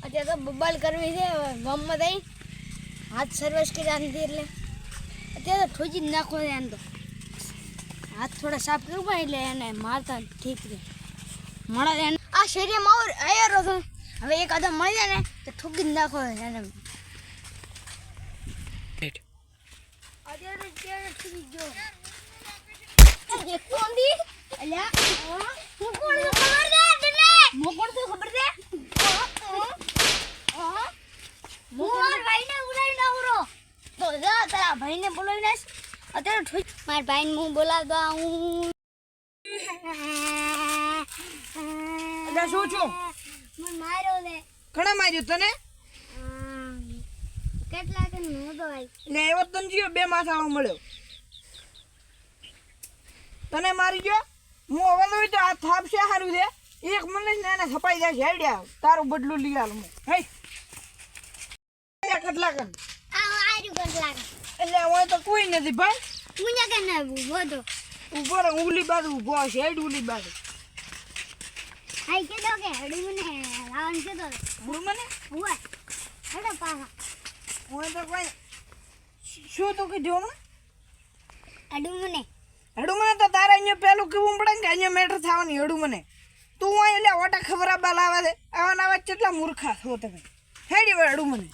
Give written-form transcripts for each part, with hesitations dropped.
અત્યારે તો બબાલ કરવી છે ગામમાં થઈ હાથ સર્વિસ કરી એટલે અત્યારે તો ઠોજી જ નાખો છે એમ તો હાથ થોડા સાફ કરવું પડે એટલે એને મારતા ઠીક રહે મળે એને આ શેરીમાં આવ્યો હતો હવે એક આદમ મળી જાય ને તો ઠોકી જ નાખો એને અત્યારે ઠીક જો એક કોંદી અલ્યા હું કોણ ખબર દે એટલે મો કોણ તો ખબર દે મોર ભાઈને ઉડાઈ ના ઉરો તો જા તારા ભાઈને બોલાવી નાખ અત્યારે ઠોક માર ભાઈને હું બોલાવતો હું અલા શું છું મને માર્યો લે ઘણા માર્યું તને કેટલા કે નો તો ભાઈ ને એવો તને જીઓ બે માથાળો મળ્યો તને મારી ગયો હું હવે તો આ થાપ છે હારું છે એક મને જ એને છપાઈ જાય છે આઈડિયા તારું બદલું લઈ આલું હે કેટલા કન આર્યું કેટલા એટલે હવે તો કોઈ નથી ભાઈ મુન્યા કે ના બોધો ઉભો રહે ઉલી બાજુ ઉભો છે હેડ ઉલી બાજુ આઈ કે દો કે હડી મને લાવન કે દો હું મને હુઆ હડો પાહા હું તો કોઈ શું તો કીધું હમણાં હડું મને તો તારે અહીંયા પેલું કેવું પડે ને કે અહીંયા મેટર થવાની હડું મને તું અહીં એટલે ઓટા ખબર આબા લાવે છે આવા નાવા કેટલા મૂર્ખા છો તમે હેડી હવે હડું મને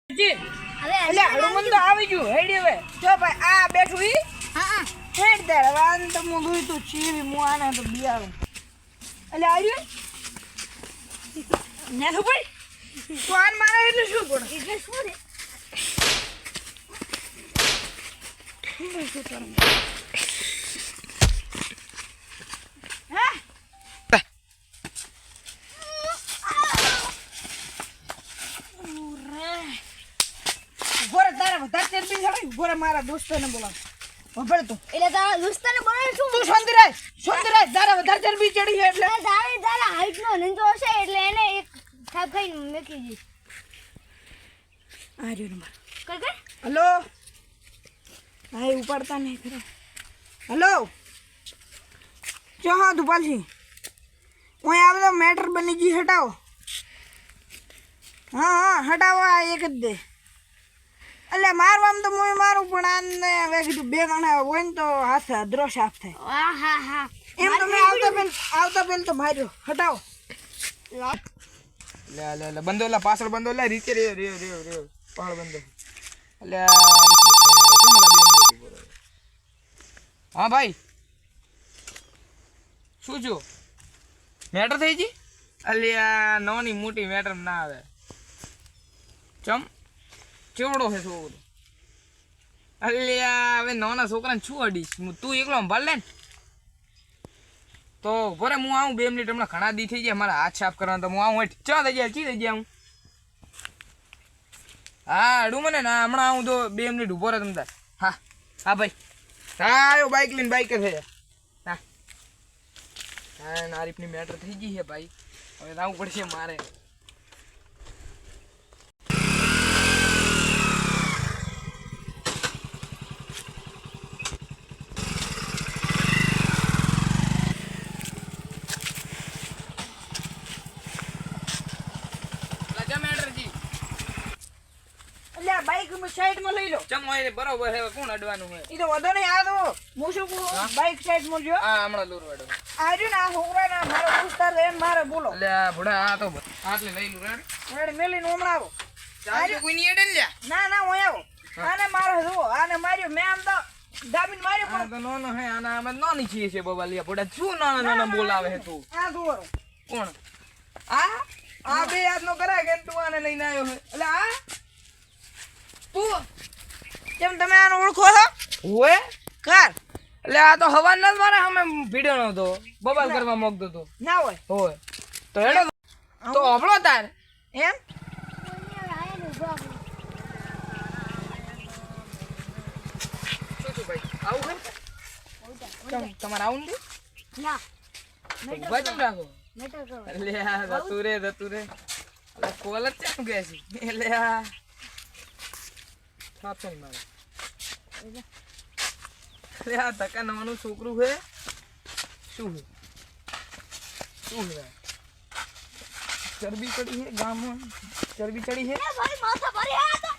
હવે એટલે હડું મને તો આવી ગયું હેડી હવે જો ભાઈ આ બેઠું ઈ હા હેડ દે હવે આને તો હું જોઈ તું ચીવી હું આને તો બિયારું એટલે આવ્યું ને તો ભાઈ તું આને મારે એટલે શું પડે એટલે શું રે મારા દોસ્તોને બોલાવ ખબર તો એટલે તારા દોસ્તાને બોલાવે શું તું શાંતિ રાખ તારા વધારે ચરબી ચડી છે એટલે તારા હાઈટ નો નંજો હશે એટલે એને એક થાપ ખાઈને મેકી દી આ રહ્યો નંબર કર હલો ભાઈ ઉપાડતા નહીં ખરા હલો જો હા ધુપાલજી હું આ બધો મેટર બની ગઈ હટાવો હા હટાવો આ એક જ દે એટલે મારવામાં તો હું મારું પણ આને હવે કીધું બે ગણા હોય ને તો હાથ અધરો સાફ થાય હા એમ તો મેં આવતા પેલ તો માર્યો હટાવો લે બંધો લા પાછળ બંધો લે રીતે રે પાળ બંધો લે હા ભાઈ શું છું મેટર થઈ ગઈ અલ્યા નાની મોટી મેટર ના આવે ચમ ચેવડો છે છોકરો અલ્યા હવે નાના છોકરાને શું અડીશ તું એકલો સંભાળ લે ને તો ભરે હું આવું 2 મિનિટ હમણાં ઘણા દી થઈ ગયા મારા હાથ સાફ કરવાના તો હું આવું ચા થઈ જાય ચી થઈ ગયા હું હા અડું મને ના હમણાં આવું તો 2 મિનિટ ઊભો રહે તમ તાર હા હા ભાઈ હા આવ્યો બાઇક લઈને બાઇક છે હા હા આરીફની મેટર થઈ ગઈ છે ભાઈ હવે આવું પડશે મારે બાઈક સાઈડમાં લઈ લો ચમ હોય બરોબર છે કોણ અડવાનું હોય ઈ તો વધો નહીં આ તો હું શું કહું બાઈક સાઈડમાં જો હા હમણાં લૂર વાડો આર્યું ને આ છોકરાના મારો દોસ્તાર છે મારે બોલો એટલે આ ભડા આ તો આટલે લઈ લઉં રેડ મેલીને હમણાં આવો ચાલજો કોઈ ની એડે લ્યા ના હું આવો આને મારો જુઓ આને માર્યો મેં આમ તો દાબીને માર્યો આ તો નાનો હે આના આમાં નાની છીએ છે બાબા લ્યા ભડા શું નાના બોલાવે છે તું આ જુઓ કોણ આ બે હાથ નો કરાય કે તું આને લઈને આવ્યો છે એટલે આ તું કેમ તમે આને ઓળખો છો ઓએ કાર એટલે આ તો હવા ન મારે અમે ભીડ્યો નતો બબાલ કરવા માંગતો તો ના હોય હોય તો હેડો તો આપણો તાર એમ શું ભાઈ આવું છે તમારે આવું ને ના ઉભા ચમ રાખો મેટર કરો એટલે આ જતું રે એટલે કોલ જ કેમ કે છે એટલે આ સાપ છે મારે એટલે આ ધક્કા નવાનું છોકરું છે શું છે ચરબી ચડી છે ગામમાં ચરબી ચડી છે ભાઈ માથા ભરે આ તો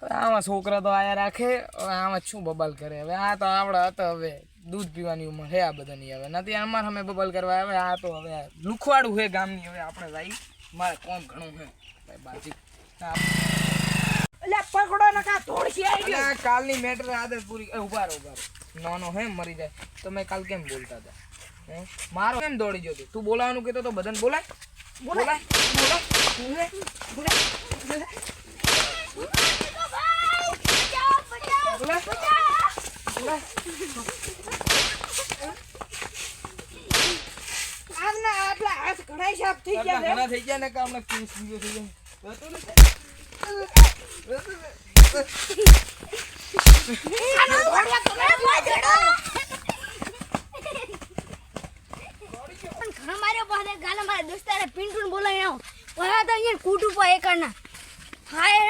હવે આમાં છોકરા તો આયા રાખે હવે આમાં શું બબાલ કરે હવે આ તો આવડા હતા હવે દૂધ પીવાની ઉંમર છે આ બધાની હવે નથી અમારે અમે બબાલ કરવા આવે આ તો હવે લુખવાડું છે ગામની હવે આપણે ભાઈ મારે કોમ ઘણું છે ભાઈ બાજી એટલે પકડો ને કા તોડશી આવી ગયો અલા કાલની મેટર આદત પૂરી ઉભા રહો નાનો હે મરી જાય તો મેં કાલ કેમ બોલતા હતા હે મારો કેમ દોડી ગયો તું બોલાવાનું કહેતો તો બધાને બોલાય બોલાય આજના આટલા હાથ ઘણા સાફ થઈ ગયા છે ઘણા થઈ ગયા ને કામ ના કેસ થઈ ગયા મારે પાસે ગાલા મારા દોસ્તારે પિન્ટુ બોલાવી આવો તો અહીંયા કૂટું પા એકરના હાય